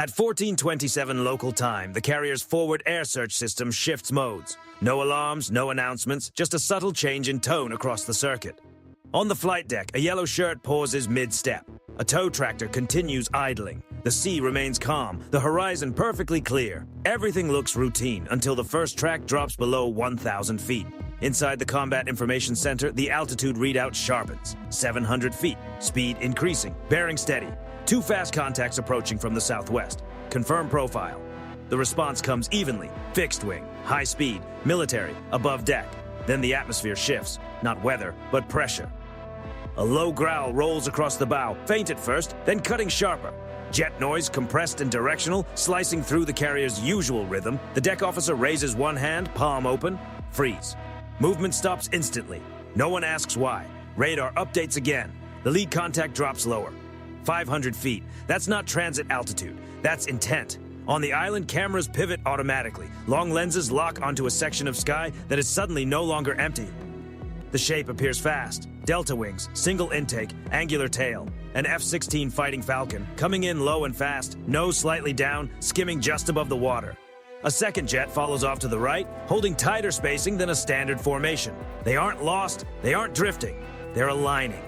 At 14:27 local time, the carrier's forward air search system shifts modes. No alarms, no announcements, just a subtle change in tone across the circuit. On the flight deck, a yellow shirt pauses mid-step. A tow tractor continues idling. The sea remains calm, the horizon perfectly clear. Everything looks routine until the first track drops below 1,000 feet. Inside the Combat Information Center, the altitude readout sharpens. 700 feet, speed increasing, bearing steady. 2 fast contacts approaching from the southwest. Confirm profile. The response comes evenly. Fixed wing, high speed, military, above deck. Then the atmosphere shifts. Not weather, but pressure. A low growl rolls across the bow, faint at first, then cutting sharper. Jet noise, compressed and directional, slicing through the carrier's usual rhythm. The deck officer raises one hand, palm open. Freeze. Movement stops instantly. No one asks why. Radar updates again. The lead contact drops lower. 500 feet. That's not transit altitude. That's intent. On the island, cameras pivot automatically. Long lenses lock onto a section of sky that is suddenly no longer empty. The shape appears fast. Delta wings, single intake, angular tail. An F-16 Fighting Falcon, coming in low and fast, nose slightly down, skimming just above the water. A second jet follows off to the right, holding tighter spacing than a standard formation. They aren't lost, they aren't drifting, they're aligning.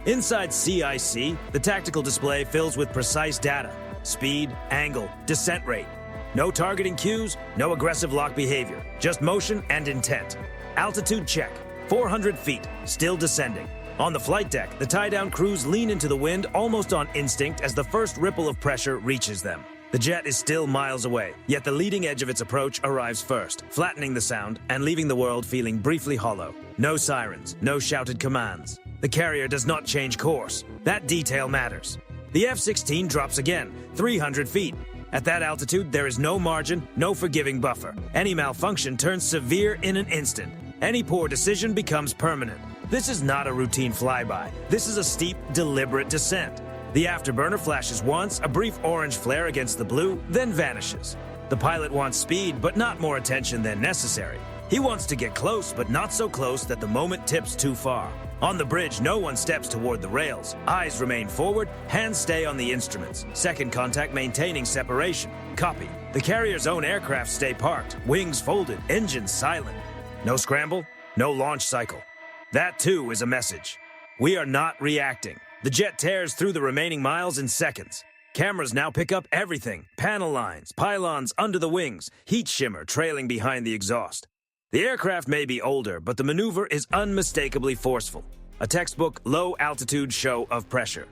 Inside CIC, the tactical display fills with precise data. Speed, angle, descent rate. No targeting cues, no aggressive lock behavior, just motion and intent. Altitude check, 400 feet, still descending. On the flight deck, the tie-down crews lean into the wind almost on instinct as the first ripple of pressure reaches them. The jet is still miles away, yet the leading edge of its approach arrives first, flattening the sound and leaving the world feeling briefly hollow. No sirens, no shouted commands. The carrier does not change course. That detail matters. The F-16 drops again, 300 feet. At that altitude, there is no margin, no forgiving buffer. Any malfunction turns severe in an instant. Any poor decision becomes permanent. This is not a routine flyby. This is a steep, deliberate descent. The afterburner flashes once, a brief orange flare against the blue, then vanishes. The pilot wants speed, but not more attention than necessary. He wants to get close, but not so close that the moment tips too far. On the bridge, no one steps toward the rails. Eyes remain forward, hands stay on the instruments. Second contact maintaining separation. Copy. The carrier's own aircraft stay parked, wings folded, engines silent. No scramble, no launch cycle. That too is a message. We are not reacting. The jet tears through the remaining miles in seconds. Cameras now pick up everything. Panel lines, pylons under the wings, heat shimmer trailing behind the exhaust. The aircraft may be older, but the maneuver is unmistakably forceful. A textbook low-altitude show of pressure.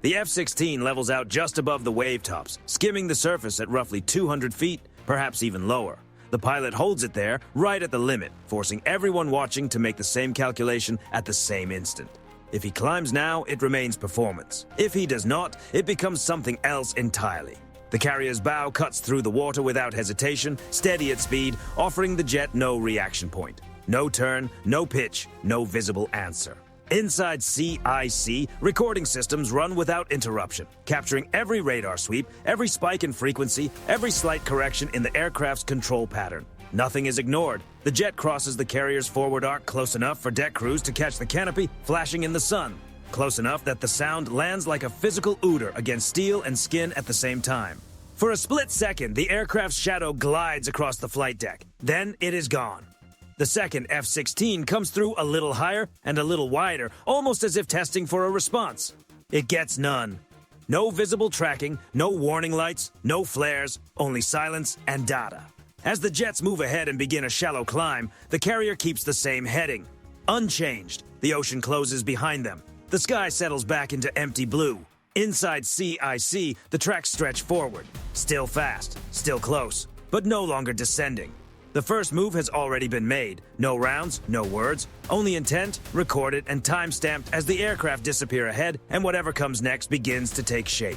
The F-16 levels out just above the wave tops, skimming the surface at roughly 200 feet, perhaps even lower. The pilot holds it there, right at the limit, forcing everyone watching to make the same calculation at the same instant. If he climbs now, it remains performance. If he does not, it becomes something else entirely. The carrier's bow cuts through the water without hesitation, steady at speed, offering the jet no reaction point. No turn, no pitch, no visible answer. Inside CIC, recording systems run without interruption, capturing every radar sweep, every spike in frequency, every slight correction in the aircraft's control pattern. Nothing is ignored. The jet crosses the carrier's forward arc close enough for deck crews to catch the canopy flashing in the sun. Close enough that the sound lands like a physical odor against steel and skin at the same time. For a split second, the aircraft's shadow glides across the flight deck. Then it is gone. The second F-16 comes through a little higher and a little wider, almost as if testing for a response. It gets none. No visible tracking, no warning lights, no flares, only silence and data. As the jets move ahead and begin a shallow climb, the carrier keeps the same heading. Unchanged, the ocean closes behind them. The sky settles back into empty blue. Inside CIC, the tracks stretch forward. Still fast, still close, but no longer descending. The first move has already been made. No rounds, no words, only intent, recorded, and time-stamped as the aircraft disappear ahead and whatever comes next begins to take shape.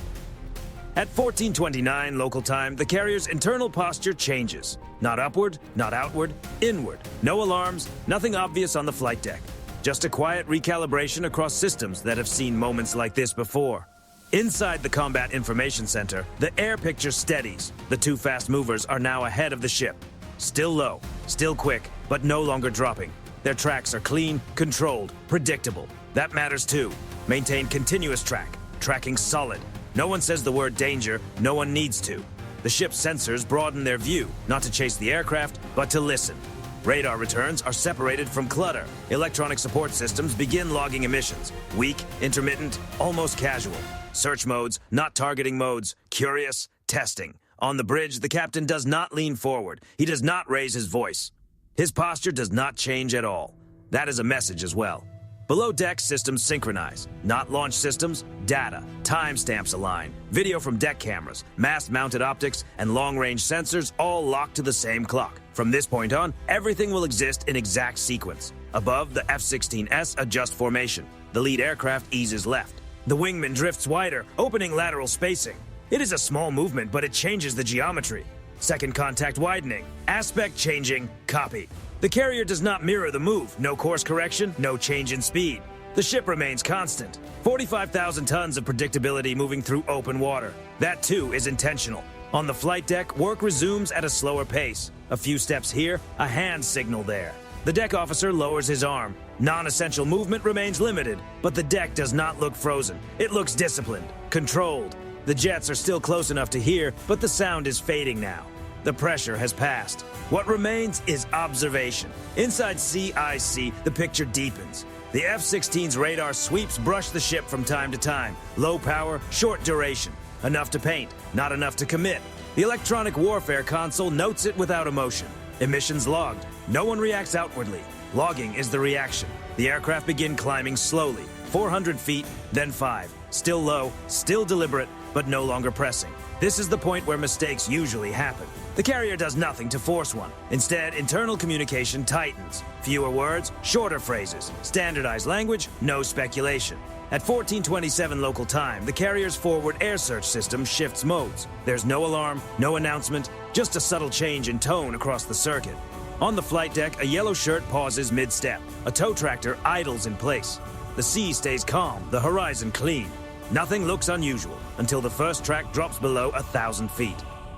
At 14:29 local time, the carrier's internal posture changes. Not upward, not outward, inward. No alarms, nothing obvious on the flight deck. Just a quiet recalibration across systems that have seen moments like this before. Inside the Combat Information Center, the air picture steadies. The 2 fast movers are now ahead of the ship. Still low, still quick, but no longer dropping. Their tracks are clean, controlled, predictable. That matters too. Maintain continuous track, tracking solid. No one says the word danger, no one needs to. The ship's sensors broaden their view, not to chase the aircraft, but to listen. Radar returns are separated from clutter. Electronic support systems begin logging emissions. Weak, intermittent, almost casual. Search modes, not targeting modes. Curious, testing. On the bridge, the captain does not lean forward. He does not raise his voice. His posture does not change at all. That is a message as well. Below deck, systems synchronize. Not launch systems, data, timestamps align. Video from deck cameras, mast-mounted optics, and long-range sensors all locked to the same clock. From this point on, everything will exist in exact sequence. Above, the F-16S adjust formation. The lead aircraft eases left. The wingman drifts wider, opening lateral spacing. It is a small movement, but it changes the geometry. Second contact widening. Aspect changing. Copy. The carrier does not mirror the move. No course correction, no change in speed. The ship remains constant. 45,000 tons of predictability moving through open water. That too is intentional. On the flight deck, work resumes at a slower pace. A few steps here, a hand signal there. The deck officer lowers his arm. Non-essential movement remains limited, but the deck does not look frozen. It looks disciplined, controlled. The jets are still close enough to hear, but the sound is fading now. The pressure has passed. What remains is observation. Inside CIC, the picture deepens. The F-16's radar sweeps brush the ship from time to time. Low power, short duration. Enough to paint, not enough to commit. The electronic warfare console notes it without emotion. Emissions logged. No one reacts outwardly. Logging is the reaction. The aircraft begin climbing slowly. 400 feet, then 5. Still low, still deliberate, but no longer pressing. This is the point where mistakes usually happen. The carrier does nothing to force one. Instead, internal communication tightens. Fewer words, shorter phrases. Standardized language, no speculation. At 14:27 local time, the carrier's forward air search system shifts modes. There's no alarm, no announcement, just a subtle change in tone across the circuit. On the flight deck, a yellow shirt pauses mid-step. A tow tractor idles in place. The sea stays calm, the horizon clean. Nothing looks unusual until the first track drops below 1,000 feet.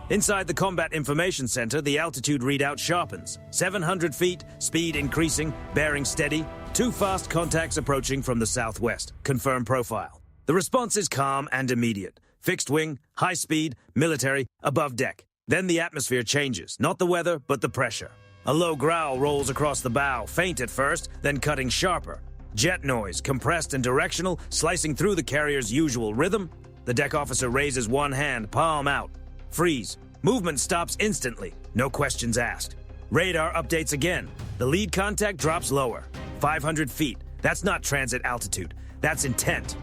Inside the Combat Information Center, the altitude readout sharpens. 700 feet, speed increasing, bearing steady. 2 fast contacts approaching from the southwest. Confirm profile. The response is calm and immediate. Fixed wing, high speed, military, above deck. Then the atmosphere changes. Not the weather, but the pressure. A low growl rolls across the bow, faint at first, then cutting sharper. Jet noise, compressed and directional, slicing through the carrier's usual rhythm. The deck officer raises one hand, palm out. Freeze. Movement stops instantly. No questions asked. Radar updates again. The lead contact drops lower. 500 feet. That's not transit altitude. That's intent.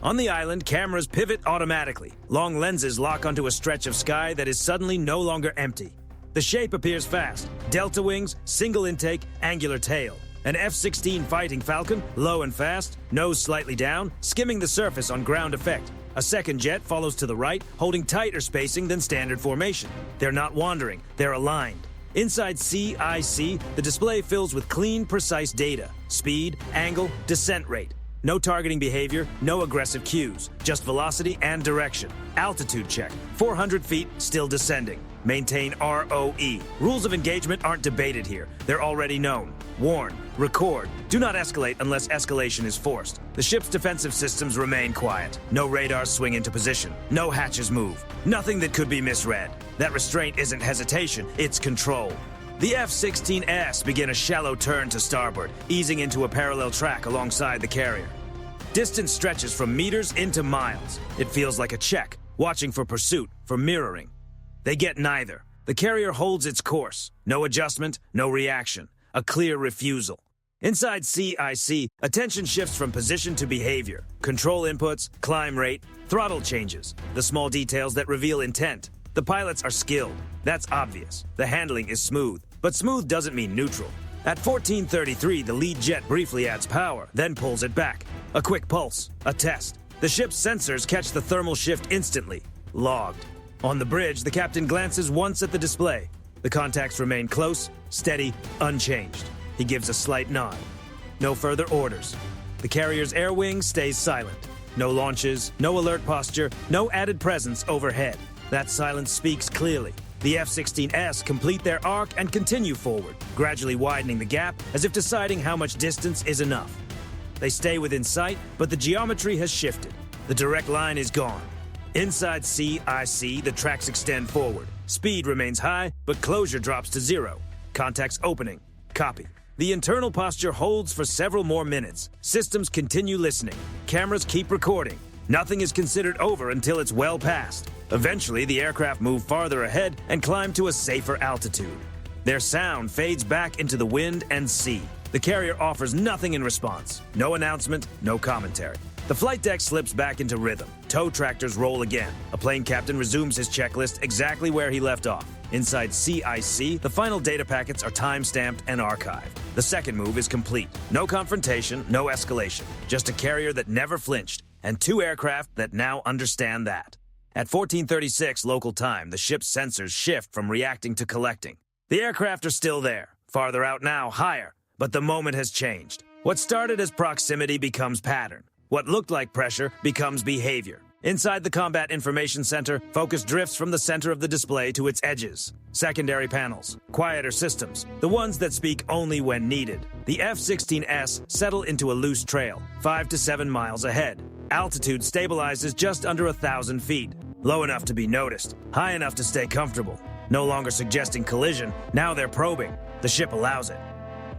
On the island, cameras pivot automatically. Long lenses lock onto a stretch of sky that is suddenly no longer empty. The shape appears fast. Delta wings, single intake, angular tail. An F-16 Fighting Falcon, low and fast, nose slightly down, skimming the surface on ground effect. A second jet follows to the right, holding tighter spacing than standard formation. They're not wandering, they're aligned. Inside CIC, the display fills with clean, precise data. Speed, angle, descent rate. No targeting behavior, no aggressive cues. Just velocity and direction. Altitude check. 400 feet, still descending. Maintain ROE. Rules of engagement aren't debated here. They're already known. Warn. Record. Do not escalate unless escalation is forced. The ship's defensive systems remain quiet. No radars swing into position. No hatches move. Nothing that could be misread. That restraint isn't hesitation, it's control. The F-16S begin a shallow turn to starboard, easing into a parallel track alongside the carrier. Distance stretches from meters into miles. It feels like a check, watching for pursuit, for mirroring. They get neither. The carrier holds its course. No adjustment, no reaction. A clear refusal. Inside CIC, attention shifts from position to behavior. Control inputs, climb rate, throttle changes. The small details that reveal intent. The pilots are skilled. That's obvious. The handling is smooth. But smooth doesn't mean neutral. At 14:33, the lead jet briefly adds power, then pulls it back. A quick pulse. A test. The ship's sensors catch the thermal shift instantly. Logged. On the bridge, the captain glances once at the display. The contacts remain close, steady, unchanged. He gives a slight nod. No further orders. The carrier's air wing stays silent. No launches, no alert posture, no added presence overhead. That silence speaks clearly. The F-16S complete their arc and continue forward, gradually widening the gap as if deciding how much distance is enough. They stay within sight, but the geometry has shifted. The direct line is gone. Inside CIC, the tracks extend forward. Speed remains high, but closure drops to 0. Contacts opening. Copy. The internal posture holds for several more minutes. Systems continue listening. Cameras keep recording. Nothing is considered over until it's well past. Eventually, the aircraft move farther ahead and climb to a safer altitude. Their sound fades back into the wind and sea. The carrier offers nothing in response. No announcement, no commentary. The flight deck slips back into rhythm. Tow tractors roll again. A plane captain resumes his checklist exactly where he left off. Inside CIC, the final data packets are time-stamped and archived. The second move is complete. No confrontation, no escalation. Just a carrier that never flinched, and 2 aircraft that now understand that. At 14:36 local time, the ship's sensors shift from reacting to collecting. The aircraft are still there, farther out now, higher, but the moment has changed. What started as proximity becomes pattern. What looked like pressure becomes behavior. Inside the Combat Information Center, focus drifts from the center of the display to its edges. Secondary panels, quieter systems, the ones that speak only when needed. The F-16S settle into a loose trail, 5 to 7 miles ahead. Altitude stabilizes just under 1,000 feet, low enough to be noticed, high enough to stay comfortable. No longer suggesting collision, now they're probing. The ship allows it.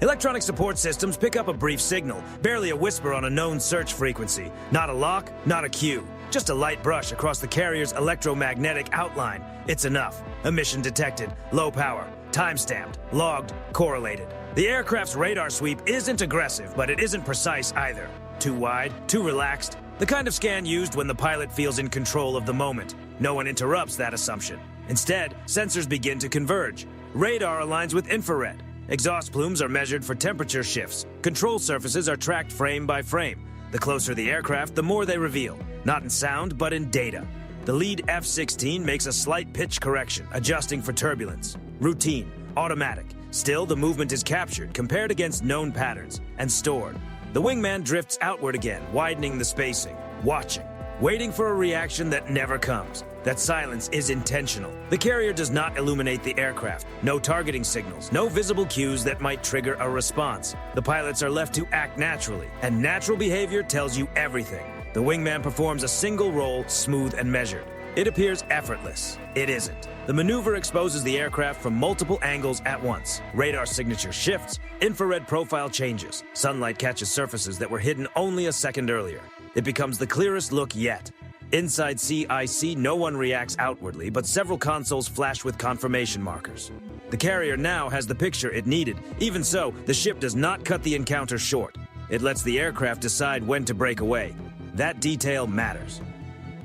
Electronic support systems pick up a brief signal, barely a whisper on a known search frequency. Not a lock, not a cue. Just a light brush across the carrier's electromagnetic outline. It's enough. Emission detected, low power, time-stamped, logged, correlated. The aircraft's radar sweep isn't aggressive, but it isn't precise either. Too wide, too relaxed. The kind of scan used when the pilot feels in control of the moment. No one interrupts that assumption. Instead, sensors begin to converge. Radar aligns with infrared. Exhaust plumes are measured for temperature shifts. Control surfaces are tracked frame by frame. The closer the aircraft, the more they reveal. Not in sound, but in data. The lead F-16 makes a slight pitch correction, adjusting for turbulence. Routine, automatic. Still, the movement is captured, compared against known patterns, and stored. The wingman drifts outward again, widening the spacing. Watching. Waiting for a reaction that never comes. That silence is intentional. The carrier does not illuminate the aircraft. No targeting signals, no visible cues that might trigger a response. The pilots are left to act naturally, and natural behavior tells you everything. The wingman performs a single roll, smooth and measured. It appears effortless. It isn't. The maneuver exposes the aircraft from multiple angles at once. Radar signature shifts, infrared profile changes. Sunlight catches surfaces that were hidden only a second earlier. It becomes the clearest look yet. Inside CIC, no one reacts outwardly, but several consoles flash with confirmation markers. The carrier now has the picture it needed. Even so, the ship does not cut the encounter short. It lets the aircraft decide when to break away. That detail matters.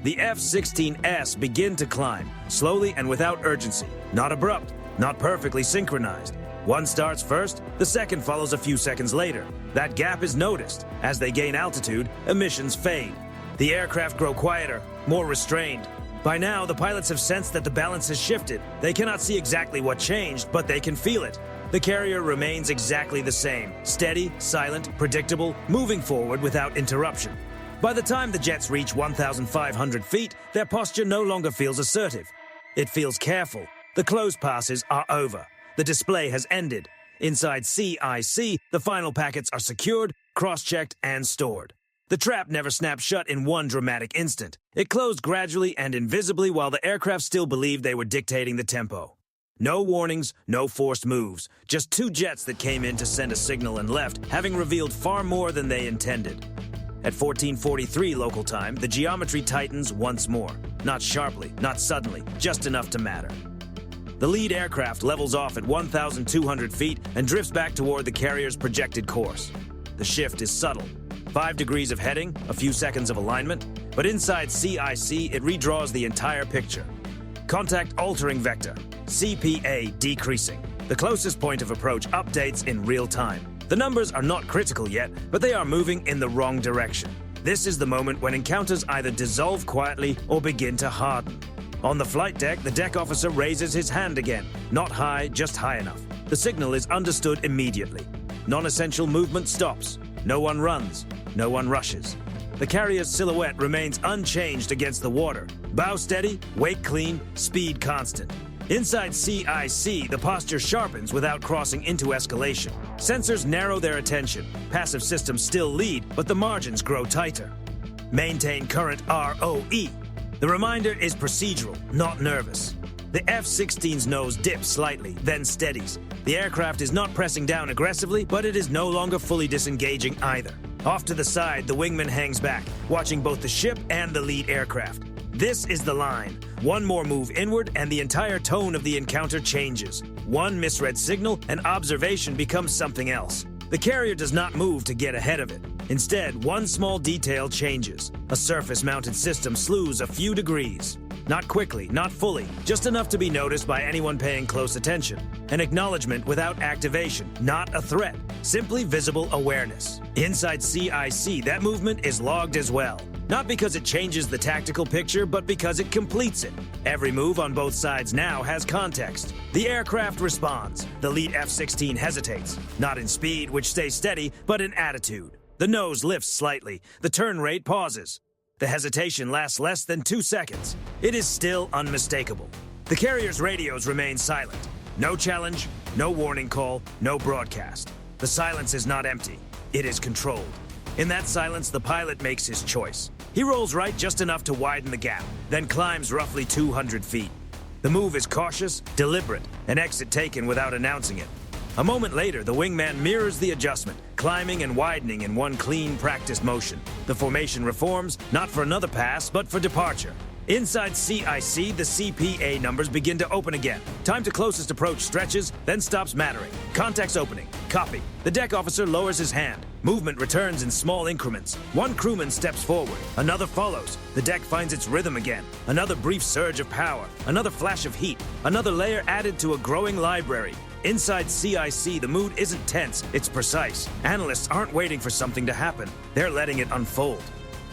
The F-16S begin to climb, slowly and without urgency. Not abrupt, not perfectly synchronized. One starts first, the second follows a few seconds later. That gap is noticed. As they gain altitude, emissions fade. The aircraft grow quieter, more restrained. By now, the pilots have sensed that the balance has shifted. They cannot see exactly what changed, but they can feel it. The carrier remains exactly the same, steady, silent, predictable, moving forward without interruption. By the time the jets reach 1,500 feet, their posture no longer feels assertive. It feels careful. The close passes are over. The display has ended. Inside CIC, the final packets are secured, cross-checked, and stored. The trap never snapped shut in one dramatic instant. It closed gradually and invisibly while the aircraft still believed they were dictating the tempo. No warnings, no forced moves. Just 2 jets that came in to send a signal and left, having revealed far more than they intended. At 14:43 local time, the geometry tightens once more. Not sharply, not suddenly, just enough to matter. The lead aircraft levels off at 1,200 feet and drifts back toward the carrier's projected course. The shift is subtle. 5 degrees of heading, a few seconds of alignment, but inside CIC, it redraws the entire picture. Contact altering vector, CPA decreasing. The closest point of approach updates in real time. The numbers are not critical yet, but they are moving in the wrong direction. This is the moment when encounters either dissolve quietly or begin to harden. On the flight deck, the deck officer raises his hand again. Not high, just high enough. The signal is understood immediately. Non-essential movement stops. No one runs. No one rushes. The carrier's silhouette remains unchanged against the water. Bow steady, wake clean, speed constant. Inside CIC, the posture sharpens without crossing into escalation. Sensors narrow their attention. Passive systems still lead, but the margins grow tighter. Maintain current ROE. The reminder is procedural, not nervous. The F-16's nose dips slightly, then steadies. The aircraft is not pressing down aggressively, but it is no longer fully disengaging either. Off to the side, the wingman hangs back, watching both the ship and the lead aircraft. This is the line. One more move inward, and the entire tone of the encounter changes. One misread signal, and observation becomes something else. The carrier does not move to get ahead of it. Instead, one small detail changes. A surface-mounted system slews a few degrees. Not quickly, not fully, just enough to be noticed by anyone paying close attention. An acknowledgement without activation, not a threat, simply visible awareness. Inside CIC, that movement is logged as well. Not because it changes the tactical picture, but because it completes it. Every move on both sides now has context. The aircraft responds. The lead F-16 hesitates, not in speed, which stays steady, but in attitude. The nose lifts slightly. The turn rate pauses. The hesitation lasts less than 2 seconds. It is still unmistakable. The carrier's radios remain silent. No challenge, no warning call, no broadcast. The silence is not empty. It is controlled. In that silence, the pilot makes his choice. He rolls right just enough to widen the gap, then climbs roughly 200 feet. The move is cautious, deliberate, an exit taken without announcing it. A moment later, the wingman mirrors the adjustment, climbing and widening in one clean, practiced motion. The formation reforms, not for another pass, but for departure. Inside CIC, the CPA numbers begin to open again. Time to closest approach stretches, then stops mattering. Contact's opening. Copy. The deck officer lowers his hand. Movement returns in small increments. One crewman steps forward. Another follows. The deck finds its rhythm again. Another brief surge of power. Another flash of heat. Another layer added to a growing library. Inside CIC, the mood isn't tense, it's precise. Analysts aren't waiting for something to happen. They're letting it unfold.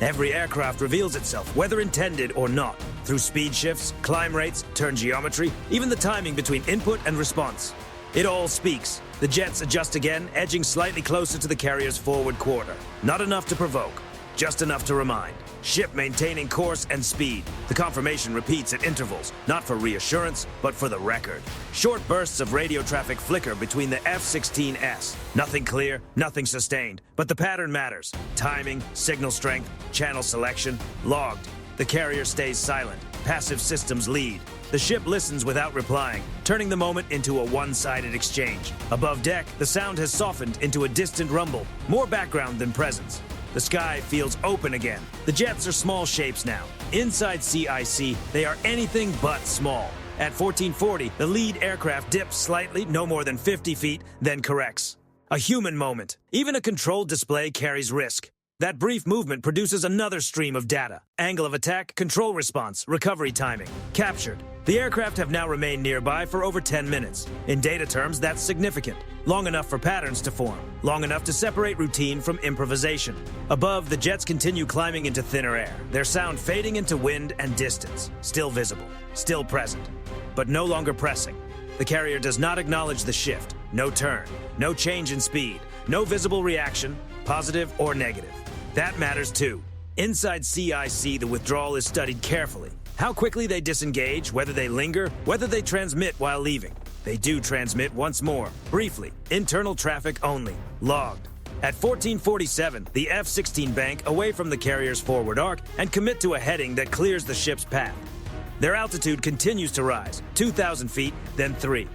Every aircraft reveals itself, whether intended or not, through speed shifts, climb rates, turn geometry, even the timing between input and response. It all speaks. The jets adjust again, edging slightly closer to the carrier's forward quarter. Not enough to provoke, just enough to remind. Ship maintaining course and speed. The confirmation repeats at intervals, not for reassurance, but for the record. Short bursts of radio traffic flicker between the F-16S. Nothing clear, nothing sustained, but the pattern matters. Timing, signal strength, channel selection, logged. The carrier stays silent. Passive systems lead. The ship listens without replying, turning the moment into a one-sided exchange. Above deck, the sound has softened into a distant rumble, more background than presence. The sky feels open again. The jets are small shapes now. Inside CIC, they are anything but small. At 1440, the lead aircraft dips slightly, no more than 50 feet, then corrects. A human moment. Even a controlled display carries risk. That brief movement produces another stream of data. Angle of attack, control response, recovery timing. Captured. The aircraft have now remained nearby for over 10 minutes. In data terms, that's significant. Long enough for patterns to form. Long enough to separate routine from improvisation. Above, the jets continue climbing into thinner air, their sound fading into wind and distance. Still visible. Still present. But no longer pressing. The carrier does not acknowledge the shift. No turn. No change in speed. No visible reaction, positive or negative. That matters too. Inside CIC, the withdrawal is studied carefully. How quickly they disengage, whether they linger, whether they transmit while leaving. They do transmit once more, briefly, internal traffic only, logged. At 1447, the F-16 bank away from the carrier's forward arc and commit to a heading that clears the ship's path. Their altitude continues to rise, 2,000 feet, then 3.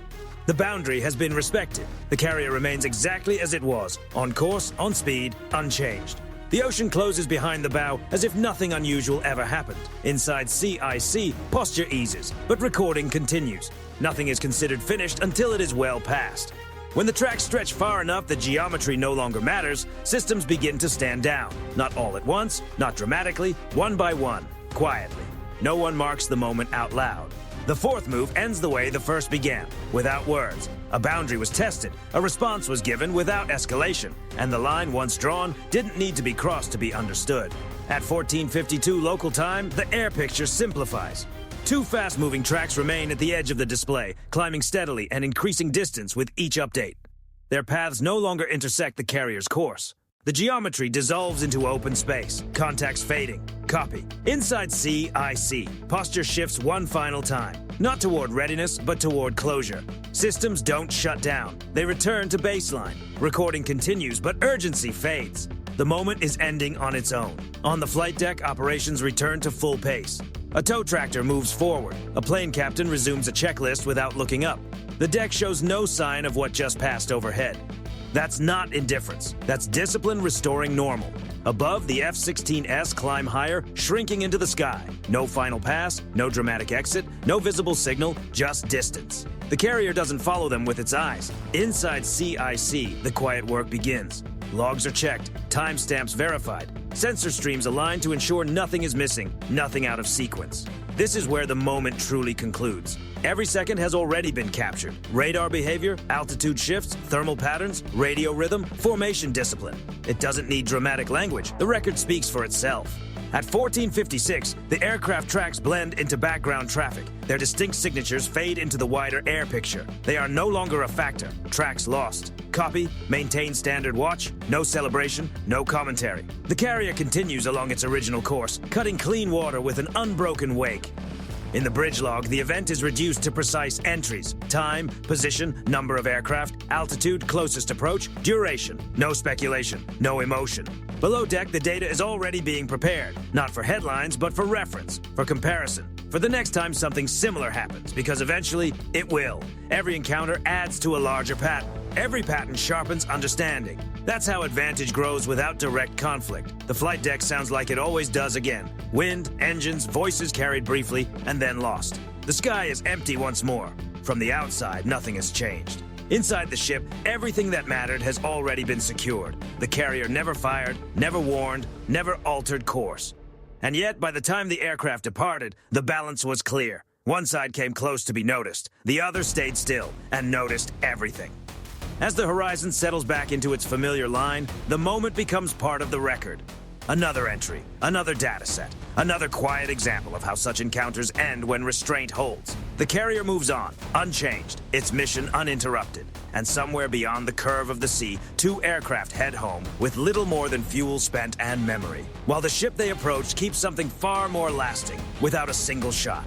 The boundary has been respected. The carrier remains exactly as it was, on course, on speed, unchanged. The ocean closes behind the bow as if nothing unusual ever happened. Inside CIC, posture eases, but recording continues. Nothing is considered finished until it is well past. When the tracks stretch far enough that geometry no longer matters, systems begin to stand down. Not all at once, not dramatically, one by one, quietly. No one marks the moment out loud. The fourth move ends the way the first began, without words. A boundary was tested, a response was given without escalation, and the line once drawn didn't need to be crossed to be understood. At 1452 local time, the air picture simplifies. Two fast-moving tracks remain at the edge of the display, climbing steadily and increasing distance with each update. Their paths no longer intersect the carrier's course. The geometry dissolves into open space, contacts fading. Copy. Inside CIC, posture shifts one final time. Not toward readiness, but toward closure. Systems don't shut down. They return to baseline. Recording continues, but urgency fades. The moment is ending on its own. On the flight deck, operations return to full pace. A tow tractor moves forward. A plane captain resumes a checklist without looking up. The deck shows no sign of what just passed overhead. That's not indifference. That's discipline restoring normal. Above, the F-16S climb higher, shrinking into the sky. No final pass, no dramatic exit, no visible signal, just distance. The carrier doesn't follow them with its eyes. Inside CIC, the quiet work begins. Logs are checked, timestamps verified, sensor streams aligned to ensure nothing is missing, nothing out of sequence. This is where the moment truly concludes. Every second has already been captured. Radar behavior, altitude shifts, thermal patterns, radio rhythm, formation discipline. It doesn't need dramatic language. The record speaks for itself. At 14:56, the aircraft tracks blend into background traffic. Their distinct signatures fade into the wider air picture. They are no longer a factor. Tracks lost. Copy, maintain standard watch, no celebration, no commentary. The carrier continues along its original course, cutting clean water with an unbroken wake. In the bridge log, the event is reduced to precise entries: time, position, number of aircraft, altitude, closest approach, duration. No speculation, no emotion. Below deck, the data is already being prepared, not for headlines, but for reference, for comparison, for the next time something similar happens, because eventually it will. Every encounter adds to a larger pattern. Every pattern sharpens understanding. That's how advantage grows without direct conflict. The flight deck sounds like it always does again. Wind, engines, voices carried briefly, and then lost. The sky is empty once more. From the outside, nothing has changed. Inside the ship, everything that mattered has already been secured. The carrier never fired, never warned, never altered course. And yet, by the time the aircraft departed, the balance was clear. One side came close to be noticed. The other stayed still and noticed everything. As the horizon settles back into its familiar line, the moment becomes part of the record. Another entry, another data set, another quiet example of how such encounters end when restraint holds. The carrier moves on, unchanged, its mission uninterrupted. And somewhere beyond the curve of the sea, two aircraft head home with little more than fuel spent and memory, while the ship they approached keeps something far more lasting, without a single shot.